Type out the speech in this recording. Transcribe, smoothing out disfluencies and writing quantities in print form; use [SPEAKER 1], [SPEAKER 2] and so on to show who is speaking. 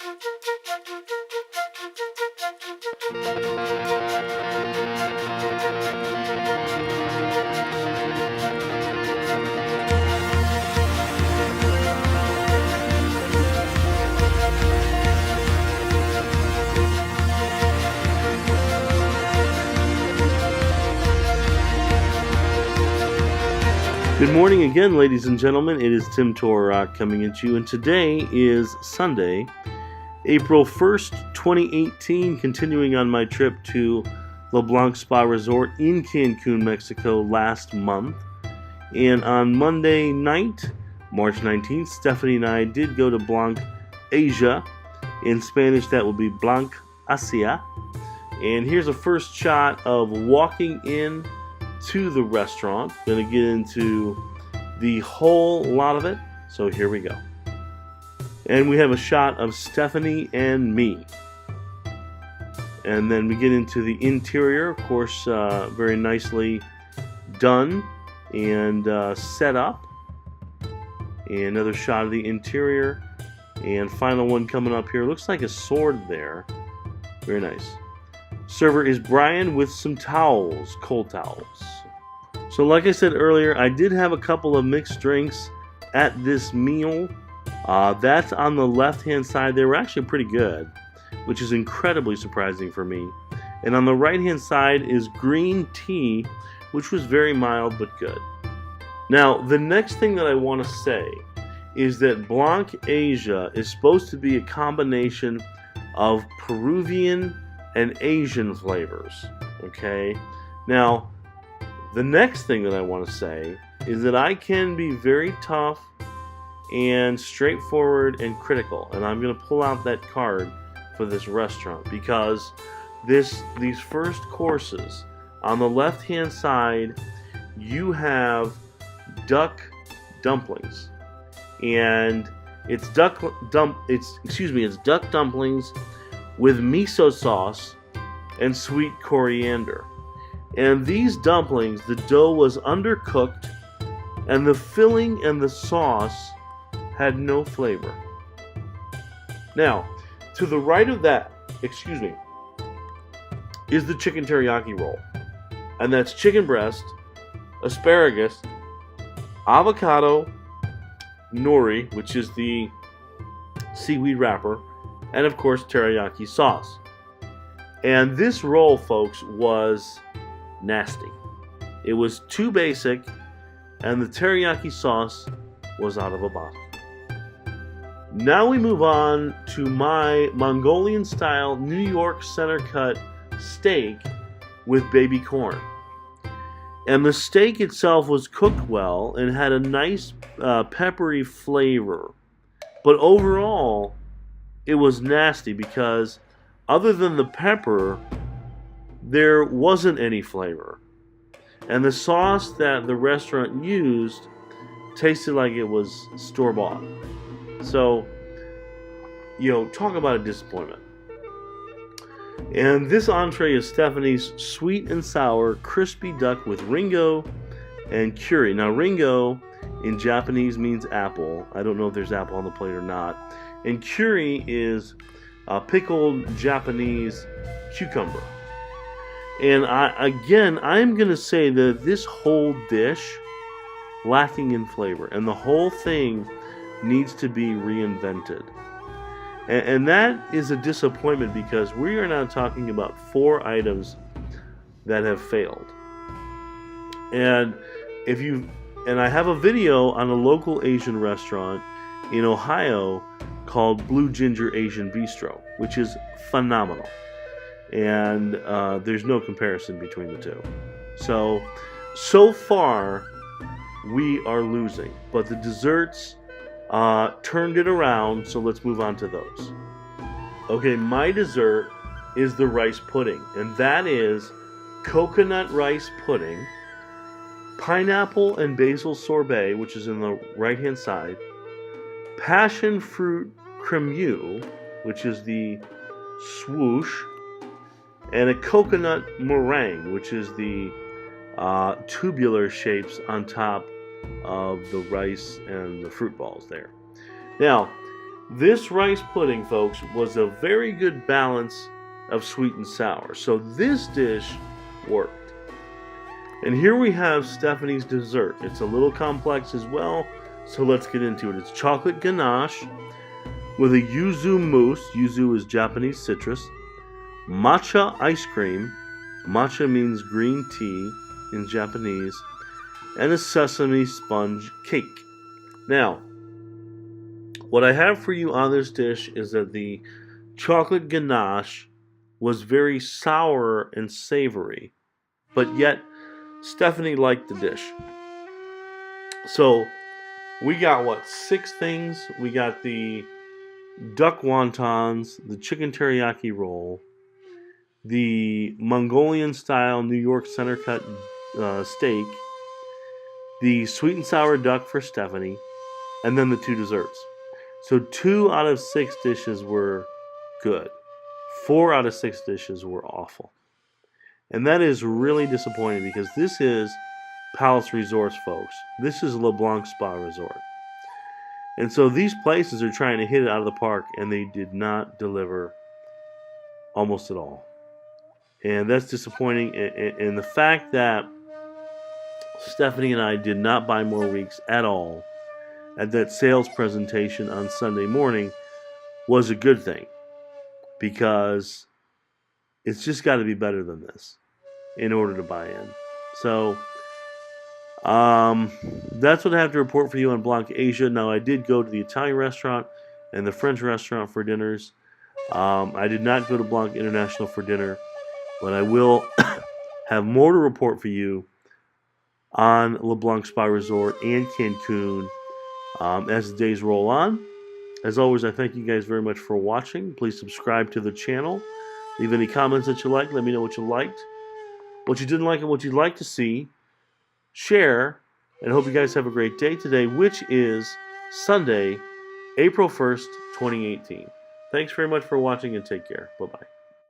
[SPEAKER 1] Good morning again, ladies and gentlemen. It is Tim Torrock coming at you, and today is Sunday, April 1st, 2018, continuing on my trip to the Blanc Spa Resort in Cancun, Mexico last month. And on Monday night, March 19th, Stephanie and I did go to Blanc Asia. In Spanish, that will be Blanc Asia. And here's a first shot of walking in to the restaurant. Going to get into the whole lot of it, so here we go. And we have a shot of Stephanie and me, and then we get into the interior, of course, very nicely done and set up. And another shot of the interior, and final one coming up here. Looks like a sword there. Very nice. Server is Brian with some towels, cold towels. So like I said earlier, I did have a couple of mixed drinks at this meal. That's on the left-hand side. They were actually pretty good, which is incredibly surprising for me. And on the right-hand side is green tea, which was very mild but good. Now, the next thing that I want to say is that Blanc Asia is supposed to be a combination of Peruvian and Asian flavors, okay? Now, the next thing that I want to say is that I can be very tough and straightforward and critical, and I'm going to pull out that card for this restaurant because these first courses, on the left-hand side, you have duck dumplings, and it's duck dumplings with miso sauce and sweet coriander. And these dumplings, the dough was undercooked, and the filling and the sauce had no flavor. Now, to the right of that, is the chicken teriyaki roll. And that's chicken breast, asparagus, avocado, nori, which is the seaweed wrapper, and of course teriyaki sauce. And this roll, folks, was nasty. It was too basic, and the teriyaki sauce was out of a bottle. Now we move on to my Mongolian style New York center cut steak with baby corn. And the steak itself was cooked well and had a nice peppery flavor. But overall, it was nasty because other than the pepper, there wasn't any flavor. And the sauce that the restaurant used tasted like it was store-bought. So, talk about a disappointment. And this entree is Stephanie's sweet and sour crispy duck with Ringo and Kure. Now, Ringo in Japanese means apple. I don't know if there's apple on the plate or not. And Kure is pickled Japanese cucumber. And I'm going to say that this whole dish lacking in flavor, and the whole thing needs to be reinvented. And that is a disappointment because we are now talking about 4 items that have failed. And I have a video on a local Asian restaurant in Ohio called Blue Ginger Asian Bistro, which is phenomenal. And there's no comparison between the two. So far, we are losing. But the desserts turned it around, so let's move on to those. Okay, my dessert is the rice pudding, and that is coconut rice pudding, pineapple and basil sorbet, which is in the right-hand side, passion fruit crème, which is the swoosh, and a coconut meringue, which is the tubular shapes on top of the rice and the fruit balls there. Now, This rice pudding, folks, was a very good balance of sweet and sour. So this dish worked. And here we have Stephanie's dessert. It's a little complex as well, so let's get into it. It's chocolate ganache with a yuzu mousse. Yuzu is Japanese citrus. Matcha ice cream. Matcha means green tea in Japanese. And a sesame sponge cake. Now, what I have for you on this dish is that the chocolate ganache was very sour and savory, but yet Stephanie liked the dish. So we got what, 6 things? We got the duck wontons, the chicken teriyaki roll, the Mongolian style New York center cut steak, the sweet and sour duck for Stephanie, and then the 2 desserts. So 2 out of 6 dishes were good. 4 out of 6 dishes were awful. And that is really disappointing because this is Palace Resorts, folks. This is Le Blanc Spa Resort. And so these places are trying to hit it out of the park, and they did not deliver almost at all. And that's disappointing. And the fact that Stephanie and I did not buy more weeks at all at that sales presentation on Sunday morning was a good thing, because it's just got to be better than this in order to buy in. So that's what I have to report for you on Blanc Asia. Now, I did go to the Italian restaurant and the French restaurant for dinners. I did not go to Blanc International for dinner, but I will have more to report for you on Le Blanc Spa Resort and Cancun as the days roll on. As always, I thank you guys very much for watching. Please subscribe to the channel. Leave any comments that you like. Let me know what you liked, what you didn't like, and what you'd like to see. Share, and I hope you guys have a great day today, which is Sunday, April 1st, 2018. Thanks very much for watching, and take care. Bye-bye.